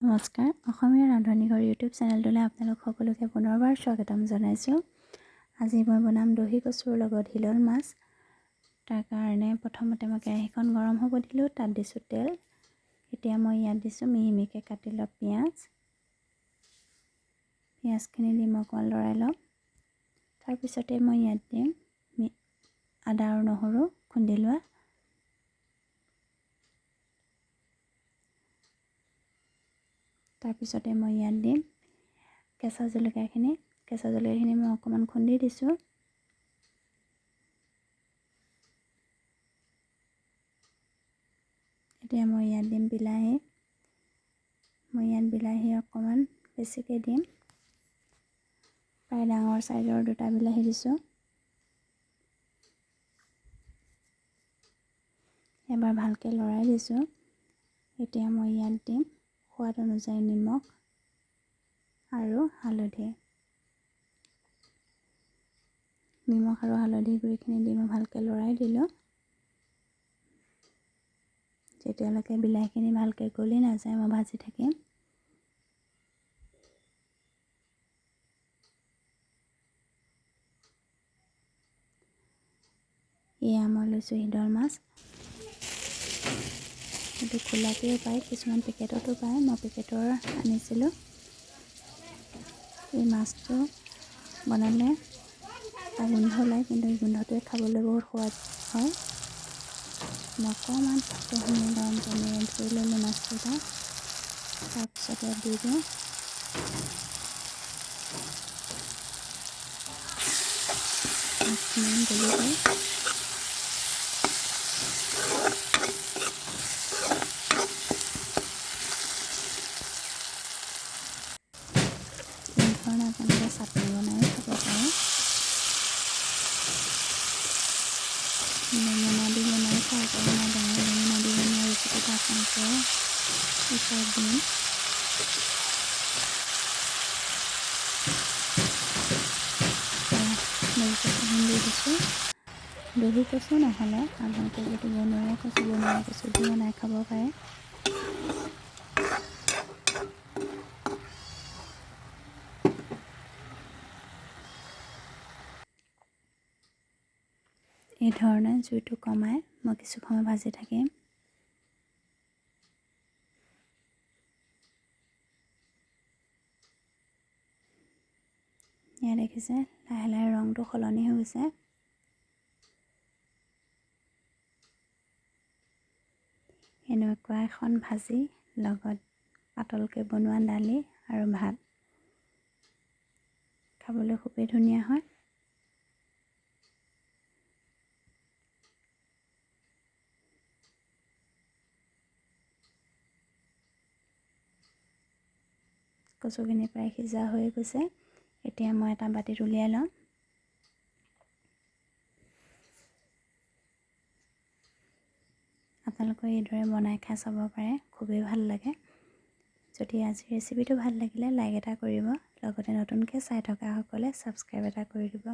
নমস্কাৰ, অসমীয়া ৰান্ধনিঘৰ ইউটিউব চেনেলটোলৈ আপোনালোক সকলোকে পুনৰবাৰ স্বাগতম জনাইছোঁ। আজি মই বনাম দহি কচুৰ লগত হিলল মাছ। তাৰ কাৰণে প্ৰথমতে মই কেৰাহীখন গৰম হ'ব দিলোঁ, তাত দিছোঁ তেল। এতিয়া মই ইয়াত দিছোঁ মিহি মিহিকৈ কাটি লোৱা পিঁয়াজ। পিঁয়াজখিনি দি মই অকণমান লৰাই ল'ম। তাৰপিছতে মই ইয়াত দিম আদা আৰু নহৰু খুন্দি লোৱা। তাৰপিছতে মই ইয়াত দিম কেঁচা জলকীয়াখিনি। কেঁচা জলকীয়াখিনি মই অকণমান খুন্দি দিছোঁ। এতিয়া মই ইয়াত দিম বিলাহী। মই ইয়াত বিলাহী অকণমান বেছিকৈ দিম। প্ৰায় ডাঙৰ চাইজৰ 2টা বিলাহী দিছোঁ। এবাৰ ভালকৈ লৰাই দিছোঁ। এতিয়া মই ইয়াত দিম সোৱাদ অনুযায়ী নিমখ আৰু হালধি। নিমখ আৰু হালধি গুড়িখিনি দি মই ভালকৈ লৰাই দিলোঁ। যেতিয়ালৈকে বিলাহীখিনি ভালকৈ গলি নাযায় মই ভাজি থাকিম। এয়া মই লৈছোঁ হিলল মাছ। এইটো খোলাকৈও পায়, কিছুমান পেকেটতো পায়। মই পেকেটৰ আনিছিলোঁ। এই মাছটো বনালে এটা গোন্ধ ওলায়, কিন্তু এই গোন্ধটোৱে খাবলৈ বহুত সোৱাদ হয়। মই অকণমান কুহুমীয়া গৰম পানীৰে ধুই ল'লোঁ মাছকেইটা। তাৰপিছতে দি দিওঁ মাছখিনি গলি গ'ল। এনেধৰণে আপোনালোকে চাটনি বনাই খাব পাৰে। বেঙেনা দি বনাই খাব পাৰে। মই বেঙেনা দি বনোৱা ৰেচিপিটো আপোনালোকৰ ওচৰত দিম। দহি কচুখিনি দি দিছোঁ। দহি কচু নহ'লে আপোনালোকে যদি বনৰীয়া কচু দি বনাই খাব পাৰে। এই ধৰণে জুইটো কমাই মই কিছু সময় ভাজি থাকিম। এয়া দেখিছে লাহে লাহে ৰংটো সলনি হৈ গৈছে। এনেকুৱা এখন ভাজি লগত পাতলকৈ বনোৱা দালি আৰু ভাত খাবলৈ খুবেই ধুনীয়া হয়। কচুখিনি প্ৰায় সিজা হৈ গৈছে। এতিয়া মই এটা বাতিত উলিয়াই ল'ম। আপোনালোকে এইদৰে বনাই খাই চাব পাৰে, খুবেই ভাল লাগে। যদি আজিৰ ৰেচিপিটো ভাল লাগিলে লাইক এটা কৰিব, লগতে নতুনকৈ চাই থকাসকলে ছাবস্ক্ৰাইব এটা কৰি দিব।